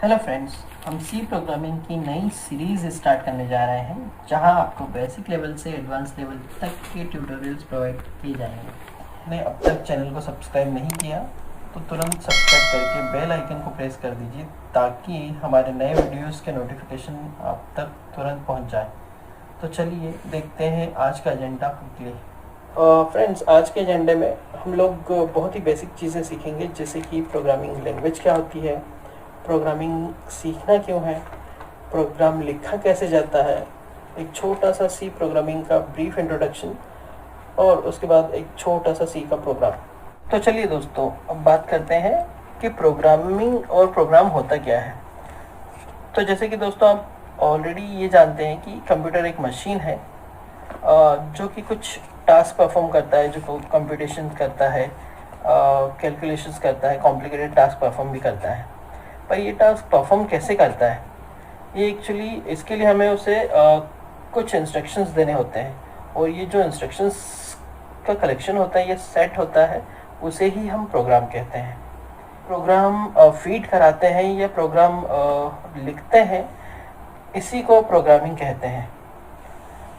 Hello friends, हम सी programming की नई सीरीज़ स्टार्ट करने जा रहे हैं जहां आपको बेसिक लेवल से एडवांस लेवल तक के ट्यूटोरियल्स प्रोवाइड किए जाएंगे। आपने अब तक चैनल को सब्सक्राइब नहीं किया तो तुरंत सब्सक्राइब करके बेल आइकन को प्रेस कर दीजिए ताकि हमारे नए वीडियोस के नोटिफिकेशन आप तक तुरंत पहुंच जाए। तो चलिए देखते हैं आज का एजेंडा क्विकली। फ्रेंड्स, आज के एजेंडे में हम लोग बहुत ही बेसिक चीज़ें सीखेंगे, जैसे कि प्रोग्रामिंग लैंग्वेज क्या होती है, प्रोग्रामिंग सीखना क्यों है, प्रोग्राम लिखा कैसे जाता है, एक छोटा सा सी प्रोग्रामिंग का ब्रीफ इंट्रोडक्शन और उसके बाद एक छोटा सा सी का प्रोग्राम। तो चलिए दोस्तों, अब बात करते हैं कि प्रोग्रामिंग और प्रोग्राम होता क्या है। तो जैसे कि दोस्तों आप ऑलरेडी ये जानते हैं कि कंप्यूटर एक मशीन है जो कि कुछ टास्क परफॉर्म करता है, जो कंप्यूटेशन करता है, कैलकुलेशंस करता है, कॉम्प्लिकेटेड टास्क परफॉर्म भी करता है। पर ये टास्क परफॉर्म कैसे करता है, ये एक्चुअली इसके लिए हमें उसे कुछ इंस्ट्रक्शंस देने होते हैं, और ये जो इंस्ट्रक्शंस का कलेक्शन होता है, ये सेट होता है, उसे ही हम प्रोग्राम कहते हैं। प्रोग्राम फीड कराते हैं या प्रोग्राम लिखते हैं, इसी को प्रोग्रामिंग कहते हैं।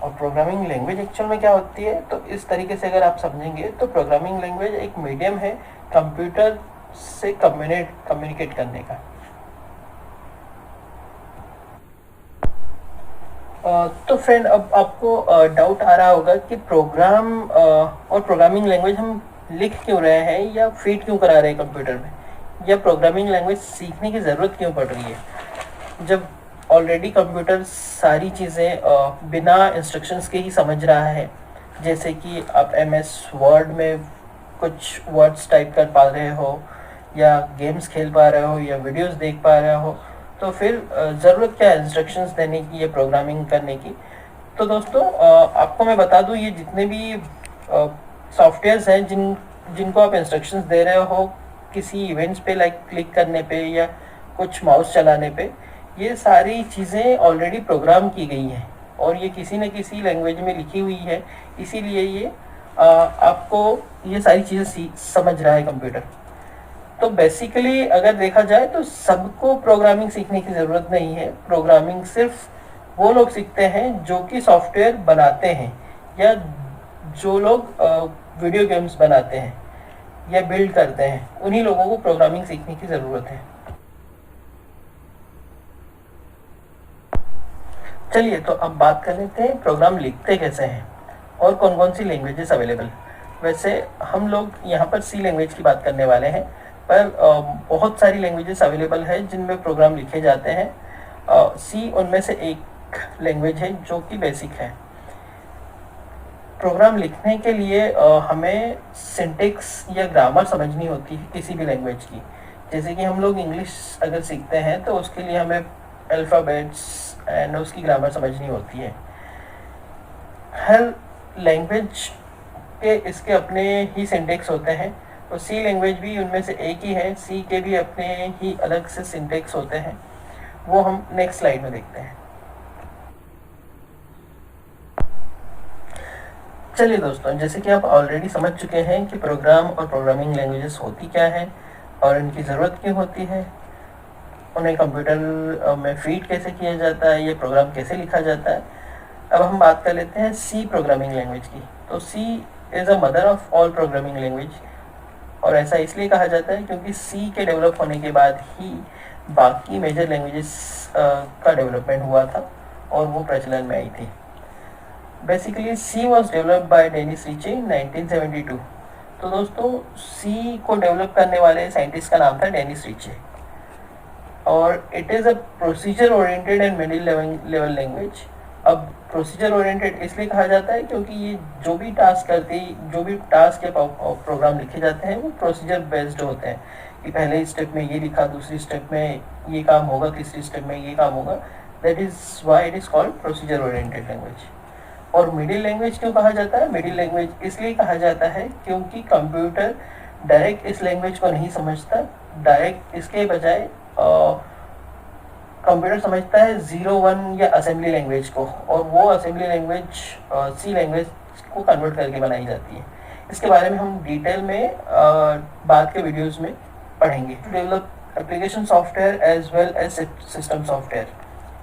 और प्रोग्रामिंग लैंग्वेज एक्चुअल में क्या होती है, तो इस तरीके से अगर आप समझेंगे तो प्रोग्रामिंग लैंग्वेज एक मीडियम है कंप्यूटर से कम्युनिकेट करने का। तो फ्रेंड, अब आपको डाउट आ रहा होगा कि प्रोग्राम और प्रोग्रामिंग लैंग्वेज हम लिख क्यों रहे हैं या फीड क्यों करा रहे हैं कंप्यूटर में, या प्रोग्रामिंग लैंग्वेज सीखने की ज़रूरत क्यों पड़ रही है, जब ऑलरेडी कंप्यूटर सारी चीज़ें बिना इंस्ट्रक्शंस के ही समझ रहा है। जैसे कि आप MS वर्ड में कुछ वर्ड्स टाइप कर पा रहे हो, या गेम्स खेल पा रहे हो, या वीडियोस देख पा रहे हो, तो फिर ज़रूरत क्या है इंस्ट्रक्शंस देने की या प्रोग्रामिंग करने की। तो दोस्तों, आपको मैं बता दूं, ये जितने भी सॉफ्टवेयर्स हैं जिनको आप इंस्ट्रक्शंस दे रहे हो किसी इवेंट्स पे, लाइक क्लिक करने पे या कुछ माउस चलाने पे, ये सारी चीज़ें ऑलरेडी प्रोग्राम की गई हैं और ये किसी न किसी लैंग्वेज में लिखी हुई है, इसीलिए ये आपको ये सारी चीज़ें समझ रहा है कंप्यूटर। तो बेसिकली अगर देखा जाए तो सबको प्रोग्रामिंग सीखने की ज़रूरत नहीं है। प्रोग्रामिंग सिर्फ वो लोग सीखते हैं जो कि सॉफ्टवेयर बनाते हैं, या जो लोग वीडियो गेम्स बनाते हैं या बिल्ड करते हैं, उन्हीं लोगों को प्रोग्रामिंग सीखने की ज़रूरत है। चलिए, तो अब बात कर लेते हैं प्रोग्राम लिखते कैसे हैं और कौन कौन सी लैंग्वेजेस अवेलेबल। वैसे हम लोग यहाँ पर सी लैंग्वेज की बात करने वाले हैं, पर बहुत सारी लैंग्वेजेस अवेलेबल है जिनमें प्रोग्राम लिखे जाते हैं। सी उनमें से एक लैंग्वेज है जो कि बेसिक है। प्रोग्राम लिखने के लिए हमें सिंटेक्स या ग्रामर समझनी होती है किसी भी लैंग्वेज की। जैसे कि हम लोग इंग्लिश अगर सीखते हैं तो उसके लिए हमें अल्फ़ाबेट्स एंड उसकी ग्रामर समझनी होती है। हर लैंग्वेज के इसके अपने ही सिंटेक्स होते हैं, तो सी लैंग्वेज भी उनमें से एक ही है। सी के भी अपने ही अलग से सिंटेक्स होते हैं, वो हम नेक्स्ट स्लाइड में देखते हैं। चलिए दोस्तों, जैसे कि आप ऑलरेडी समझ चुके हैं कि प्रोग्राम और प्रोग्रामिंग लैंग्वेजेस होती क्या है और इनकी ज़रूरत क्यों होती है, उन्हें कंप्यूटर में फीड कैसे किया जाता है, ये प्रोग्राम कैसे लिखा जाता है। अब हम बात कर लेते हैं सी प्रोग्रामिंग लैंग्वेज की। तो C is a mother of all programming language, और ऐसा इसलिए कहा जाता है क्योंकि सी के डेवलप होने के बाद ही बाकी मेजर लैंग्वेजेस का डेवलपमेंट हुआ था और वो प्रचलन में आई थी। Basically C was developed by Dennis Ritchie in 1972। तो दोस्तों, सी को डेवलप करने वाले साइंटिस्ट का नाम था डेनिस रिचे, और it is a procedure oriented and middle level language. अब प्रोसीजर ओरिएंटेड इसलिए कहा जाता है क्योंकि ये जो भी टास्क या प्रोग्राम लिखे जाते हैं वो प्रोसीजर बेस्ड होते हैं, कि पहले स्टेप में ये लिखा, दूसरी स्टेप में ये काम होगा, तीसरी स्टेप में ये काम होगा। That is why it is called procedure oriented language. और मिडिल लैंग्वेज क्यों कहा जाता है? मिडिल लैंग्वेज इसलिए कहा जाता है क्योंकि कंप्यूटर डायरेक्ट इस लैंग्वेज को नहीं समझता। डायरेक्ट इसके बजाय कंप्यूटर समझता है 0-1 या असेंबली लैंग्वेज को, और वो असेंबली लैंग्वेज सी लैंग्वेज को कन्वर्ट करके बनाई जाती है। इसके बारे में हम डिटेल में बाद के वीडियोस में पढ़ेंगे। Develop application software as well as system software.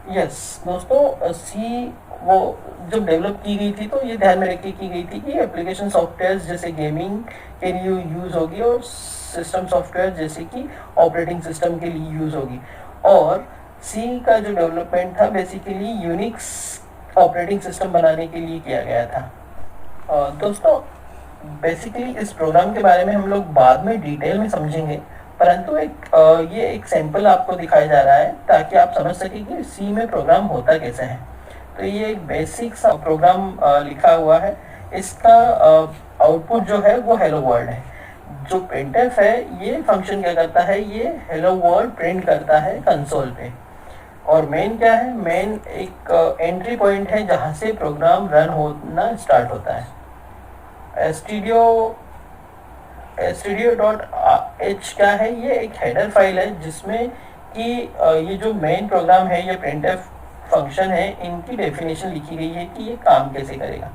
Yes दोस्तों, सी वो जब डेवलप की गई थी तो ये ध्यान में रख के की गई थी कि एप्लीकेशन सॉफ्टवेयर जैसे गेमिंग के लिए यूज़ होगी और सिस्टम सॉफ्टवेयर जैसे कि ऑपरेटिंग सिस्टम के लिए यूज़ होगी। और सी का जो डेवलपमेंट था बेसिकली यूनिक्स ऑपरेटिंग सिस्टम बनाने के लिए किया गया था। दोस्तों बेसिकली इस प्रोग्राम के बारे में हम लोग बाद में डिटेल में समझेंगे, परंतु ये एक सैंपल आपको दिखाया जा रहा है ताकि आप समझ सकें कि सी में प्रोग्राम होता कैसे है। तो ये एक बेसिक सा प्रोग्राम लिखा हुआ है। इसका आउटपुट जो है वो हेलो वर्ल्ड है। जो printf है ये फंक्शन क्या करता है, ये हेलो वर्ल्ड प्रिंट करता है कंसोल पे। और मेन क्या है, मेन एक एंट्री पॉइंट है जहाँ से प्रोग्राम रन होना स्टार्ट होता है। stdio.h क्या है, ये एक हेडर फाइल है जिसमें कि ये जो मेन प्रोग्राम है, ये printf फंक्शन है, इनकी डेफिनेशन लिखी गई है कि ये काम कैसे करेगा।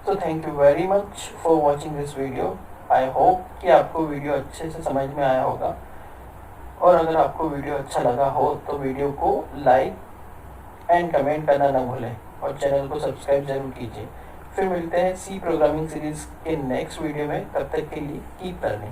तो thank you very much for watching this video. I hope कि आपको वीडियो अच्छे से समझ में आया होगा, और अगर आपको वीडियो अच्छा लगा हो तो वीडियो को लाइक एंड कमेंट करना ना भूलें, और चैनल को सब्सक्राइब जरूर कीजिए। फिर मिलते हैं सी प्रोग्रामिंग सीरीज के नेक्स्ट वीडियो में। तब तक के लिए कीप लर्निंग।